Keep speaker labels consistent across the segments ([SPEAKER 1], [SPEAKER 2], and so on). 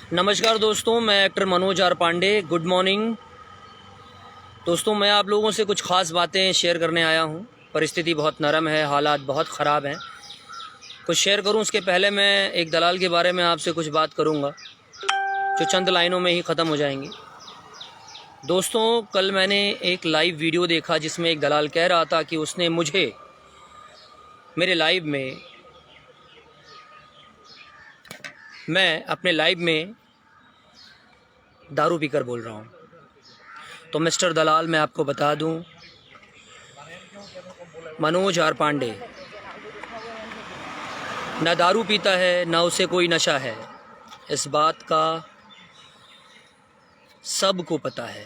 [SPEAKER 1] नमस्कार दोस्तों, मैं actor Manoj R Pandey. Good morning दोस्तों। मैं आप लोगों से कुछ ख़ास बातें शेयर करने आया हूं। परिस्थिति बहुत नरम है, हालात बहुत ख़राब हैं। कुछ शेयर करूं उसके पहले मैं एक दलाल के बारे में आपसे कुछ बात करूंगा जो चंद लाइनों में ही ख़त्म हो जाएंगी। दोस्तों, कल मैंने एक लाइव वीडियो देखा जिसमें एक दलाल कह रहा था कि उसने मुझे मेरे लाइव में मैं अपने लाइव में दारू पीकर बोल रहा हूँ। तो मिस्टर दलाल, मैं आपको बता दूं, मनोज आर पांडे न दारू पीता है, न उसे कोई नशा है। इस बात का सबको पता है।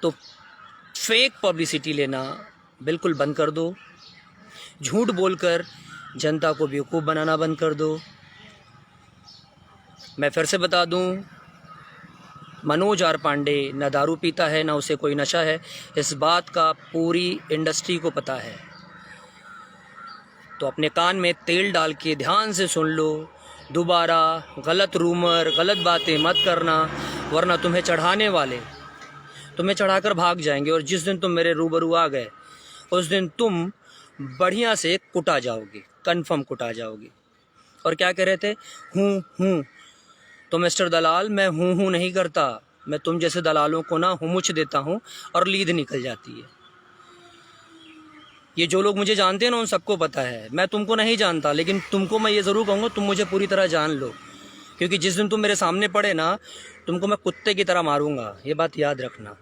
[SPEAKER 1] तो फेक पब्लिसिटी लेना बिल्कुल बंद कर दो। झूठ बोलकर जनता को बेवकूफ़ बनाना बंद कर दो। मैं फिर से बता दूं, मनोज आर पांडे न दारू पीता है, न उसे कोई नशा है। इस बात का पूरी इंडस्ट्री को पता है। तो अपने कान में तेल डाल के ध्यान से सुन लो। दोबारा गलत रूमर, गलत बातें मत करना, वरना तुम्हें चढ़ाने वाले तुम्हें चढ़ाकर भाग जाएंगे। और जिस दिन तुम मेरे रूबरू आ गए, उस दिन तुम बढ़िया से कुटा जाओगे, कन्फर्म कुटा जाओगे। और क्या कह रहे थे? हूँ। तो मिस्टर दलाल, मैं हूँ नहीं करता। मैं तुम जैसे दलालों को ना हुमुच देता हूँ और लीद निकल जाती है। ये जो लोग मुझे जानते हैं ना, उन सबको पता है। मैं तुमको नहीं जानता, लेकिन तुमको मैं ये ज़रूर कहूँगा, तुम मुझे पूरी तरह जान लो। क्योंकि जिस दिन तुम मेरे सामने पड़े ना, तुमको मैं कुत्ते की तरह मारूंगा। ये बात याद रखना।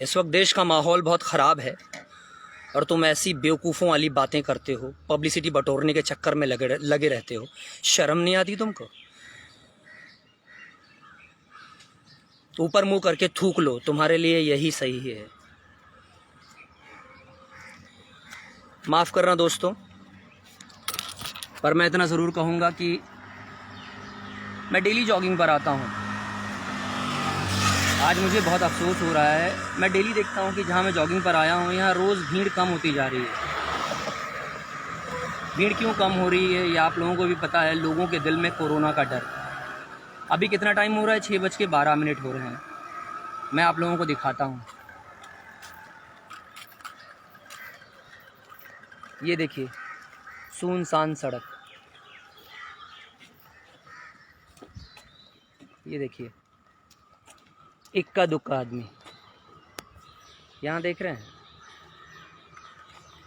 [SPEAKER 1] इस वक्त देश का माहौल बहुत ख़राब है और तुम ऐसी बेवकूफ़ों वाली बातें करते हो, पब्लिसिटी बटोरने के चक्कर में लगे रहते हो। शर्म नहीं आती तुमको? ऊपर मुंह करके थूक लो, तुम्हारे लिए यही सही है। माफ़ करना दोस्तों, पर मैं इतना ज़रूर कहूँगा कि मैं डेली जॉगिंग पर आता हूँ। आज मुझे बहुत अफसोस हो रहा है। मैं डेली देखता हूँ कि जहाँ मैं जॉगिंग पर आया हूँ, यहाँ रोज़ भीड़ कम होती जा रही है। भीड़ क्यों कम हो रही है, ये आप लोगों को भी पता है। लोगों के दिल में कोरोना का डर। अभी कितना टाइम हो रहा है? 6:12 हो रहे हैं। मैं आप लोगों को दिखाता हूँ। ये देखिए, सुनसान सड़क। ये देखिए, इक्का दुक्का आदमी। यहाँ देख रहे हैं?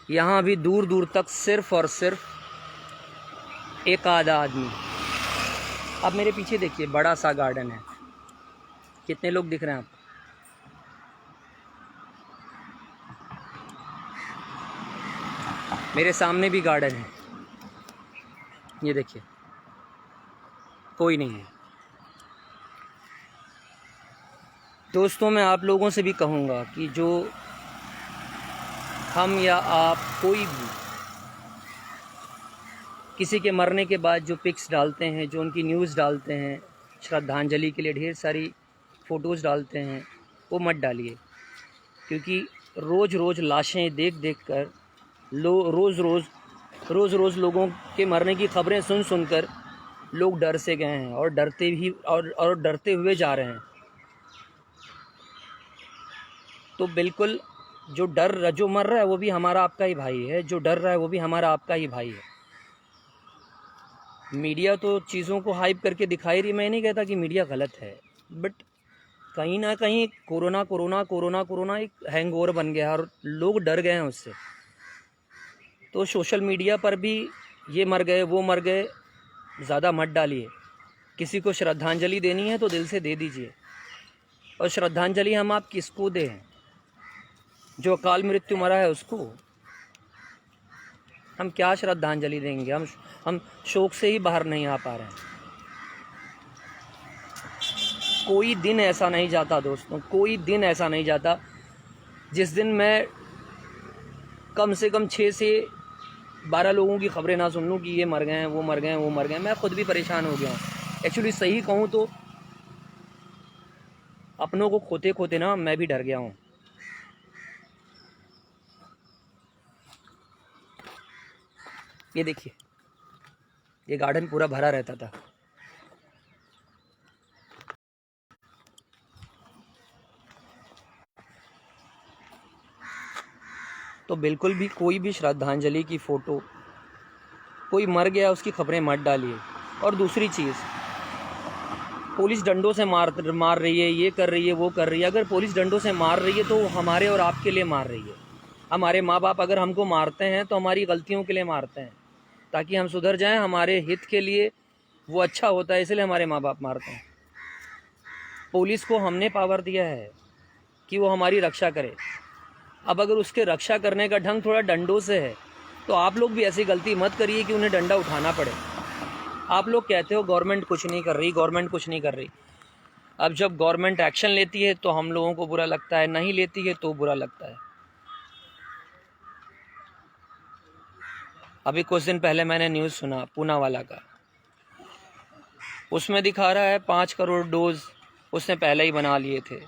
[SPEAKER 1] यहाँ भी दूर दूर तक सिर्फ और सिर्फ एक आधा आदमी। अब मेरे पीछे देखिए, बड़ा सा गार्डन है। कितने लोग दिख रहे हैं आपको? मेरे सामने भी गार्डन है। ये देखिए, कोई नहीं है। दोस्तों, मैं आप लोगों से भी कहूँगा कि जो हम या आप, कोई भी किसी के मरने के बाद जो पिक्स डालते हैं, जो उनकी न्यूज़ डालते हैं, श्रद्धांजलि के लिए ढेर सारी फ़ोटोज़ डालते हैं, वो मत डालिए। क्योंकि रोज़ रोज़ लाशें देख देख कर रोज़ रोज़ लोगों के मरने की खबरें सुन सुनकर लोग डर से गए हैं और डरते हुए जा रहे हैं। तो बिल्कुल, जो मर रहा है वो भी हमारा आपका ही भाई है, जो डर रहा है वो भी हमारा आपका ही भाई है। मीडिया तो चीज़ों को हाइप करके दिखाई रही। मैं नहीं कहता कि मीडिया गलत है, बट कहीं ना कहीं कोरोना एक हैंगओवर बन गया और लोग डर गए हैं उससे। तो सोशल मीडिया पर भी ये मर गए, वो मर गए, ज़्यादा मत डालिए। किसी को श्रद्धांजलि देनी है तो दिल से दे दीजिए। और श्रद्धांजलि हम आप किसको दें? जो अकाल मृत्यु मरा है उसको। हम क्या श्रद्धांजलि देंगे? हम शोक से ही बाहर नहीं आ पा रहे हैं। कोई दिन ऐसा नहीं जाता दोस्तों, कोई दिन ऐसा नहीं जाता जिस दिन मैं कम से कम 6 से 12 लोगों की खबरें ना सुन लूँ कि ये मर गए हैं, वो मर गए हैं, वो मर गए हैं। मैं खुद भी परेशान हो गया हूँ। एक्चुअली सही कहूँ तो अपनों को खोते खोते ना मैं भी डर गया हूँ। ये देखिए, ये गार्डन पूरा भरा रहता था। तो बिल्कुल भी कोई भी श्रद्धांजलि की फ़ोटो, कोई मर गया उसकी खबरें मत डालिए। और दूसरी चीज़, पुलिस डंडों से मार रही है, ये कर रही है, वो कर रही है। अगर पुलिस डंडों से मार रही है तो हमारे और आपके लिए मार रही है। हमारे माँ बाप अगर हमको मारते हैं तो हमारी गलतियों के लिए मारते हैं, ताकि हम सुधर जाएं, हमारे हित के लिए वो अच्छा होता है, इसलिए हमारे माँ बाप मारते हैं। पुलिस को हमने पावर दिया है कि वो हमारी रक्षा करे। अब अगर उसके रक्षा करने का ढंग थोड़ा डंडों से है तो आप लोग भी ऐसी गलती मत करिए कि उन्हें डंडा उठाना पड़े। आप लोग कहते हो गवर्नमेंट कुछ नहीं कर रही, गवर्नमेंट कुछ नहीं कर रही। अब जब गवर्नमेंट एक्शन लेती है तो हम लोगों को बुरा लगता है, नहीं लेती है तो बुरा लगता है। अभी कुछ दिन पहले मैंने न्यूज़ सुना पूनावाला का, उसमें दिखा रहा है 5 करोड़ डोज उसने पहले ही बना लिए थे।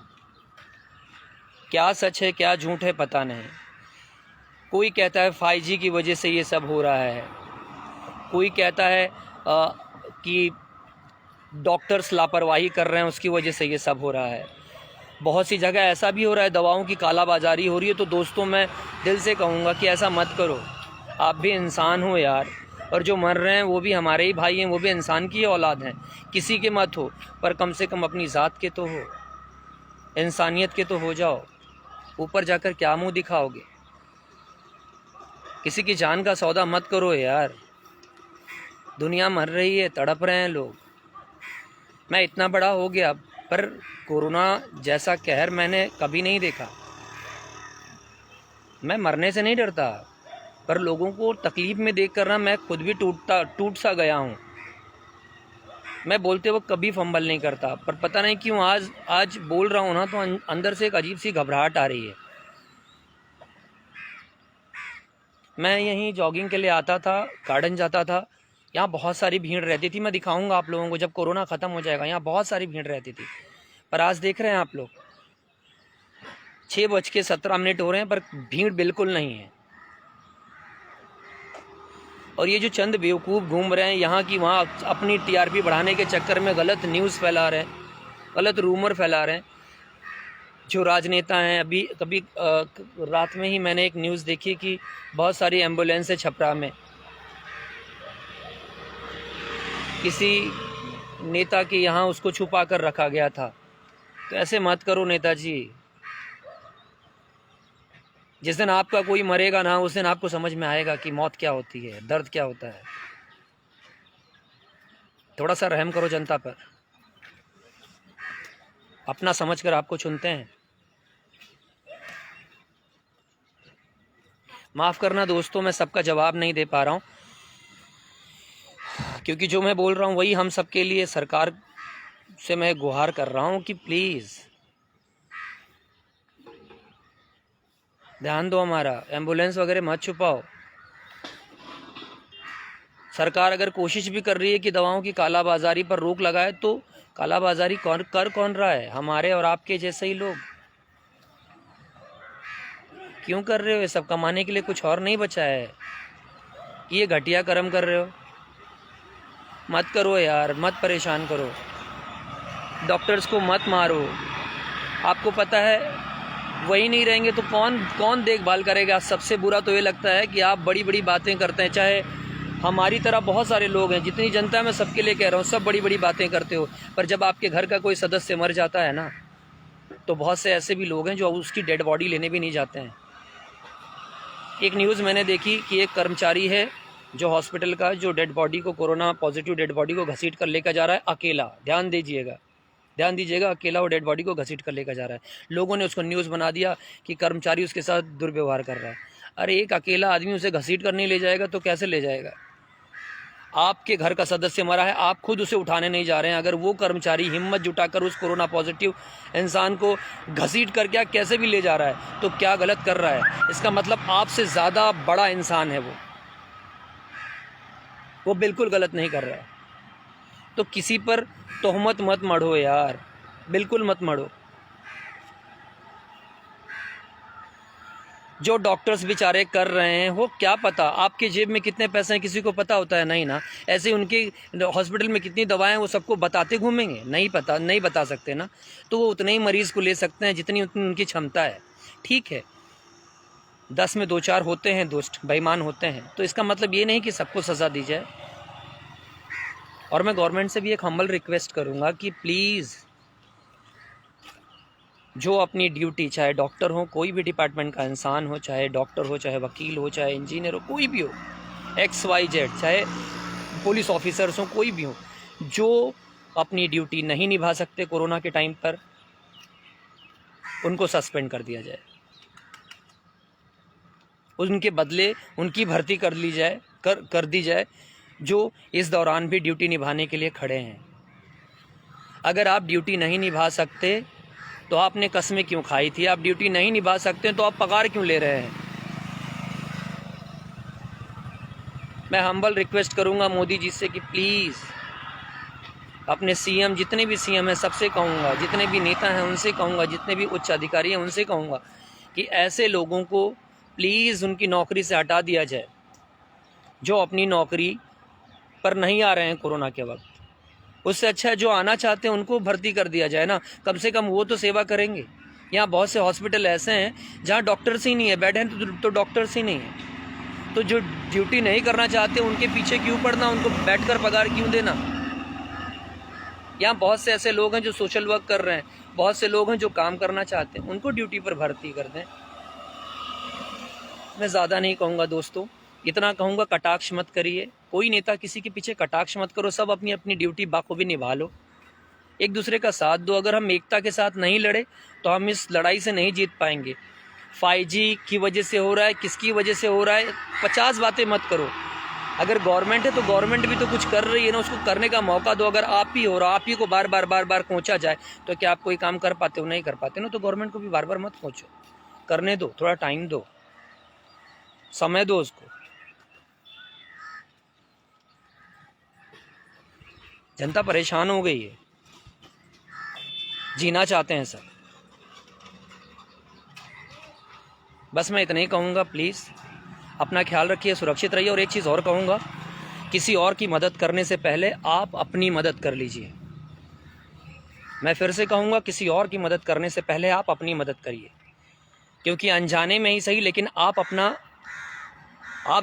[SPEAKER 1] क्या सच है क्या झूठ है पता नहीं। कोई कहता है 5G की वजह से ये सब हो रहा है, कोई कहता है कि डॉक्टर्स लापरवाही कर रहे हैं उसकी वजह से ये सब हो रहा है। बहुत सी जगह ऐसा भी हो रहा है, दवाओं की कालाबाजारी हो रही है। तो दोस्तों, मैं दिल से कहूँगा कि ऐसा मत करो। आप भी इंसान हो यार, और जो मर रहे हैं वो भी हमारे ही भाई हैं, वो भी इंसान की औलाद हैं। किसी के मत हो, पर कम से कम अपनी ज़ात के तो हो, इंसानियत के तो हो जाओ। ऊपर जाकर क्या मुंह दिखाओगे? किसी की जान का सौदा मत करो यार। दुनिया मर रही है, तड़प रहे हैं लोग। मैं इतना बड़ा हो गया पर कोरोना जैसा कहर मैंने कभी नहीं देखा। मैं मरने से नहीं डरता, पर लोगों को तकलीफ़ में देख कर ना मैं खुद भी टूट सा गया हूँ। मैं बोलते वक्त कभी फंबल नहीं करता, पर पता नहीं क्यों आज बोल रहा हूँ ना तो अंदर से एक अजीब सी घबराहट आ रही है। मैं यहीं जॉगिंग के लिए आता था, गार्डन जाता था, यहाँ बहुत सारी भीड़ रहती थी। मैं दिखाऊंगा आप लोगों को जब कोरोना ख़त्म हो जाएगा। यहाँ बहुत सारी भीड़ रहती थी, पर आज देख रहे हैं आप लोग 6:17 हो रहे हैं पर भीड़ बिल्कुल नहीं है। और ये जो चंद बेवकूफ़ घूम रहे हैं यहाँ की वहाँ, अपनी TRP बढ़ाने के चक्कर में गलत न्यूज़ फैला रहे हैं, गलत रूमर फैला रहे हैं। जो राजनेता हैं, अभी कभी रात में ही मैंने एक न्यूज़ देखी कि बहुत सारी एम्बुलेंस है छपरा में, किसी नेता के यहाँ उसको छुपा कर रखा गया था। तो ऐसे मत करो नेताजी। जिस दिन आपका कोई मरेगा ना, उस दिन आपको समझ में आएगा कि मौत क्या होती है, दर्द क्या होता है। थोड़ा सा रहम करो जनता पर, अपना समझकर आपको चुनते हैं। माफ़ करना दोस्तों, मैं सबका जवाब नहीं दे पा रहा हूँ, क्योंकि जो मैं बोल रहा हूँ वही हम सबके लिए, सरकार से मैं गुहार कर रहा हूँ कि प्लीज़ ध्यान दो हमारा, एम्बुलेंस वगैरह मत छुपाओ। सरकार अगर कोशिश भी कर रही है कि दवाओं की कालाबाजारी पर रोक लगाए, तो कालाबाजारी कौन रहा है? हमारे और आपके जैसे ही लोग। क्यों कर रहे हो ये सब? कमाने के लिए कुछ और नहीं बचा है? ये घटिया कर्म कर रहे हो? मत करो यार, मत परेशान करो। डॉक्टर्स को मत मारो। आपको पता है वही नहीं रहेंगे तो कौन देखभाल करेगा? सबसे बुरा तो ये लगता है कि आप बड़ी बड़ी बातें करते हैं, चाहे हमारी तरह बहुत सारे लोग हैं, जितनी जनता है मैं सबके लिए कह रहा हूँ, सब बड़ी बड़ी बातें करते हो, पर जब आपके घर का कोई सदस्य मर जाता है ना, तो बहुत से ऐसे भी लोग हैं जो उसकी डेड बॉडी लेने भी नहीं जाते हैं। एक न्यूज़ मैंने देखी कि एक कर्मचारी है जो हॉस्पिटल का, जो डेड बॉडी को, कोरोना पॉजिटिव डेड बॉडी को घसीट कर लेकर जा रहा है अकेला। ध्यान दीजिएगा, अकेला वो डेड बॉडी को घसीट कर लेकर जा रहा है। लोगों ने उसको न्यूज़ बना दिया कि कर्मचारी उसके साथ दुर्व्यवहार कर रहा है। अरे एक अकेला आदमी उसे घसीट कर नहीं ले जाएगा तो कैसे ले जाएगा? आपके घर का सदस्य मरा है, आप खुद उसे उठाने नहीं जा रहे हैं। अगर वो कर्मचारी हिम्मत जुटाकर उस कोरोना पॉजिटिव इंसान को घसीट कर क्या कैसे भी ले जा रहा है, तो क्या गलत कर रहा है? इसका मतलब आपसे ज़्यादा बड़ा इंसान है वो बिल्कुल गलत नहीं कर रहा है। तो किसी पर तोहमत मत मढ़ो यार, बिल्कुल मत मढ़ो। जो डॉक्टर्स बेचारे कर रहे हैं, वो क्या पता आपके जेब में कितने पैसे हैं किसी को पता होता है? नहीं ना। ऐसे उनके हॉस्पिटल में कितनी दवाएं हैं वो सबको बताते घूमेंगे? नहीं पता, नहीं बता सकते ना। तो वो उतने ही मरीज़ को ले सकते हैं जितनी उनकी क्षमता है। ठीक है, 10 में 2-4 होते हैं दुष्ट, बेईमान होते हैं, तो इसका मतलब ये नहीं कि सबको सज़ा दी जाए। और मैं गवर्नमेंट से भी एक हम्बल रिक्वेस्ट करूँगा कि प्लीज़ जो अपनी ड्यूटी, चाहे डॉक्टर हो, कोई भी डिपार्टमेंट का इंसान हो, चाहे डॉक्टर हो, चाहे वकील हो, चाहे इंजीनियर हो, कोई भी हो, XYZ, चाहे पुलिस ऑफिसर्स हो, कोई भी हो, जो अपनी ड्यूटी नहीं निभा सकते कोरोना के टाइम पर, उनको सस्पेंड कर दिया जाए। उनके बदले उनकी भर्ती कर ली जाए, कर दी जाए, जो इस दौरान भी ड्यूटी निभाने के लिए खड़े हैं। अगर आप ड्यूटी नहीं निभा सकते तो आपने कस्में क्यों खाई थी? आप ड्यूटी नहीं निभा सकते तो आप पगार क्यों ले रहे हैं? मैं हम्बल रिक्वेस्ट करूंगा मोदी जी से कि प्लीज़ अपने सीएम, जितने भी सीएम हैं सबसे कहूँगा, जितने भी नेता हैं उनसे कहूँगा, जितने भी उच्च अधिकारी हैं उनसे कहूँगा कि ऐसे लोगों को प्लीज़ उनकी नौकरी से हटा दिया जाए जो अपनी नौकरी पर नहीं आ रहे हैं कोरोना के वक्त। उससे अच्छा है जो आना चाहते हैं उनको भर्ती कर दिया जाए ना, कम से कम वो तो सेवा करेंगे। यहाँ बहुत से हॉस्पिटल ऐसे हैं जहाँ डॉक्टर्स ही नहीं है, बेड हैं तो डॉक्टर्स ही नहीं है। तो जो ड्यूटी नहीं करना चाहते उनके पीछे क्यों पड़ना, उनको बैठकर पगार क्यों देना? यहाँ बहुत से ऐसे लोग हैं जो सोशल वर्क कर रहे हैं, बहुत से लोग हैं जो काम करना चाहते हैं, उनको ड्यूटी पर भर्ती कर दें। मैं ज़्यादा नहीं कहूँगा दोस्तों, इतना कहूँगा कटाक्ष मत करिए, कोई नेता किसी के पीछे कटाक्ष मत करो, सब अपनी अपनी ड्यूटी बाखूबी निभा लो, एक दूसरे का साथ दो। अगर हम एकता के साथ नहीं लड़े तो हम इस लड़ाई से नहीं जीत पाएंगे। 5G की वजह से हो रहा है, किसकी वजह से हो रहा है, 50 बातें मत करो। अगर गवर्नमेंट है तो गवर्नमेंट भी तो कुछ कर रही है ना, उसको करने का मौका दो। अगर आप ही हो रहा, आप ही को बार बार कोंचा जाए तो क्या आप कोई काम कर पाते हो? नहीं कर पाते ना। तो गवर्नमेंट को भी बार बार मत कोंचो, करने दो, थोड़ा टाइम दो, समय दो उसको। जनता परेशान हो गई है, जीना चाहते हैं सब। बस मैं इतना ही कहूँगा, प्लीज़ अपना ख्याल रखिए, सुरक्षित रहिए। और एक चीज़ और कहूँगा, किसी और की मदद करने से पहले आप अपनी मदद कर लीजिए। मैं फिर से कहूँगा, किसी और की मदद करने से पहले आप अपनी मदद करिए, क्योंकि अनजाने में ही सही, लेकिन आप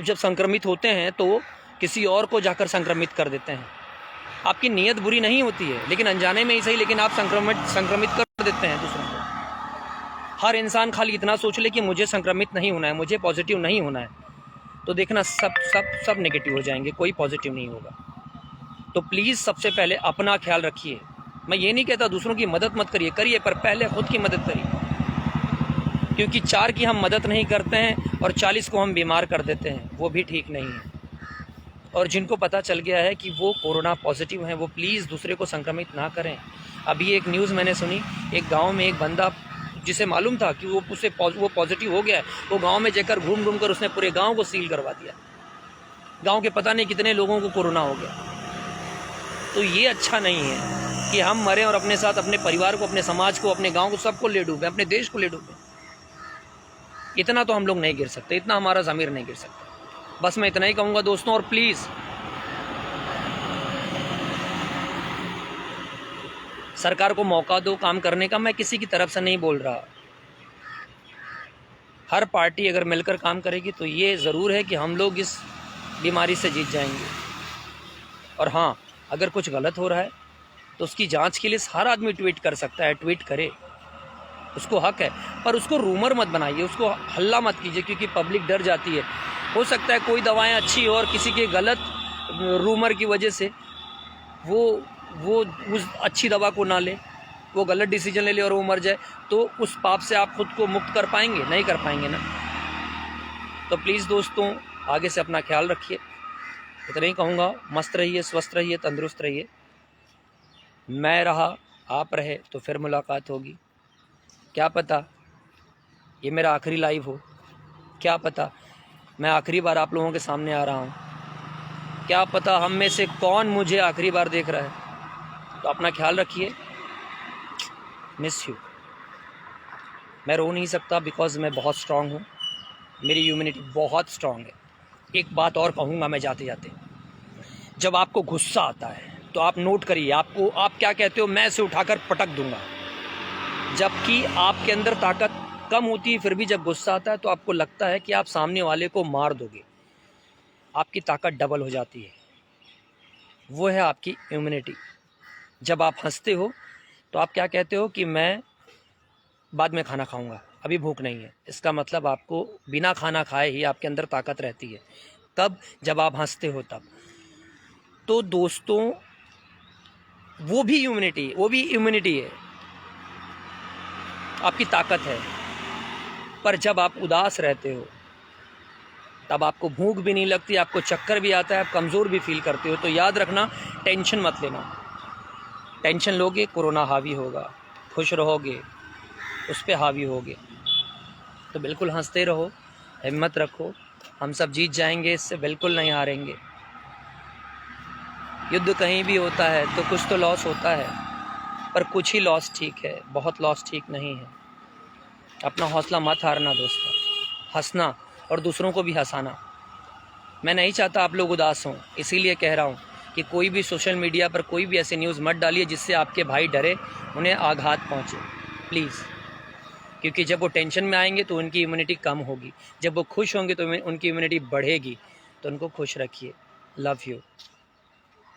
[SPEAKER 1] जब संक्रमित होते हैं तो किसी और को जाकर संक्रमित कर देते हैं। आपकी नीयत बुरी नहीं होती है, लेकिन अनजाने में ही सही, लेकिन आप संक्रमित कर देते हैं दूसरों को। हर इंसान खाली इतना सोच ले कि मुझे संक्रमित नहीं होना है, मुझे पॉजिटिव नहीं होना है, तो देखना सब नेगेटिव हो जाएंगे, कोई पॉजिटिव नहीं होगा। तो प्लीज़ सबसे पहले अपना ख्याल रखिए। मैं ये नहीं कहता दूसरों की मदद मत करिए, पर पहले खुद की मदद करिए, क्योंकि 4 की हम मदद नहीं करते हैं और 40 को हम बीमार कर देते हैं, वो भी ठीक नहीं है। और जिनको पता चल गया है कि वो कोरोना पॉजिटिव हैं, वो प्लीज़ दूसरे को संक्रमित ना करें। अभी एक न्यूज़ मैंने सुनी, एक गांव में एक बंदा जिसे मालूम था कि वो पॉजिटिव हो गया है, वो गांव में जाकर घूम कर उसने पूरे गांव को सील करवा दिया। गांव के पता नहीं कितने लोगों को कोरोना हो गया। तो ये अच्छा नहीं है कि हम मरें और अपने साथ अपने परिवार को, अपने समाज को, अपने गाँव को, सबको ले डूबें, अपने देश को ले डूबें। इतना तो हम लोग नहीं गिर सकते, इतना हमारा ज़मीर नहीं गिर सकता। बस मैं इतना ही कहूँगा दोस्तों। और प्लीज़ सरकार को मौका दो काम करने का। मैं किसी की तरफ से नहीं बोल रहा, हर पार्टी अगर मिलकर काम करेगी तो ये ज़रूर है कि हम लोग इस बीमारी से जीत जाएंगे। और हाँ, अगर कुछ गलत हो रहा है तो उसकी जांच के लिए हर आदमी ट्वीट कर सकता है, ट्वीट करे, उसको हक है, पर उसको रूमर मत बनाइए, उसको हल्ला मत कीजिए, क्योंकि पब्लिक डर जाती है। हो सकता है कोई दवाएं अच्छी हो और किसी के गलत रूमर की वजह से वो उस अच्छी दवा को ना ले, वो गलत डिसीजन ले ले और वो मर जाए, तो उस पाप से आप खुद को मुक्त कर पाएंगे? नहीं कर पाएंगे ना। तो प्लीज़ दोस्तों, आगे से अपना ख्याल रखिए, इतना ही कहूँगा। मस्त रहिए, स्वस्थ रहिए, तंदुरुस्त रहिए। मैं रहा, आप रहे तो फिर मुलाकात होगी। क्या पता ये मेरा आखिरी लाइव हो, क्या पता मैं आखिरी बार आप लोगों के सामने आ रहा हूँ, क्या पता हम में से कौन मुझे आखिरी बार देख रहा है। तो अपना ख्याल रखिए। Miss you. मैं रो नहीं सकता बिकॉज़ मैं बहुत स्ट्रांग हूँ। मेरी इम्यूनिटी बहुत स्ट्रांग है। एक बात और कहूँगा मैं जाते जाते, जब आपको गुस्सा आता है तो आप नोट करिए, आप क्या कहते हो, मैं इसे उठाकर पटक दूंगा। जबकि आपके अंदर ताकत कम होती है, फिर भी जब गुस्सा आता है तो आपको लगता है कि आप सामने वाले को मार दोगे। आपकी ताकत डबल हो जाती है, वो है आपकी इम्यूनिटी। जब आप हंसते हो तो आप क्या कहते हो कि मैं बाद में खाना खाऊंगा, अभी भूख नहीं है। इसका मतलब आपको बिना खाना खाए ही आपके अंदर ताकत रहती है। तब जब आप हंसते हो तब। तो दोस्तों, वो भी इम्यूनिटी है, आपकी ताकत है। पर जब आप उदास रहते हो तब आपको भूख भी नहीं लगती, आपको चक्कर भी आता है, आप कमज़ोर भी फील करते हो। तो याद रखना, टेंशन मत लेना। टेंशन लोगे, कोरोना हावी होगा। खुश रहोगे, उस पर हावी होगे। तो बिल्कुल हंसते रहो, हिम्मत रखो, हम सब जीत जाएंगे, इससे बिल्कुल नहीं हारेंगे। युद्ध कहीं भी होता है तो कुछ तो लॉस होता है, पर कुछ ही लॉस ठीक है, बहुत लॉस ठीक नहीं है। अपना हौसला मत हारना दोस्तों, हंसना और दूसरों को भी हंसाना। मैं नहीं चाहता आप लोग उदास हों, इसीलिए कह रहा हूँ कि कोई भी सोशल मीडिया पर कोई भी ऐसी न्यूज़ मत डालिए जिससे आपके भाई डरे, उन्हें आघात पहुँचे, प्लीज़। क्योंकि जब वो टेंशन में आएंगे तो उनकी इम्यूनिटी कम होगी, जब वो खुश होंगे तो उनकी इम्यूनिटी बढ़ेगी। तो उनको खुश रखिए। Love you.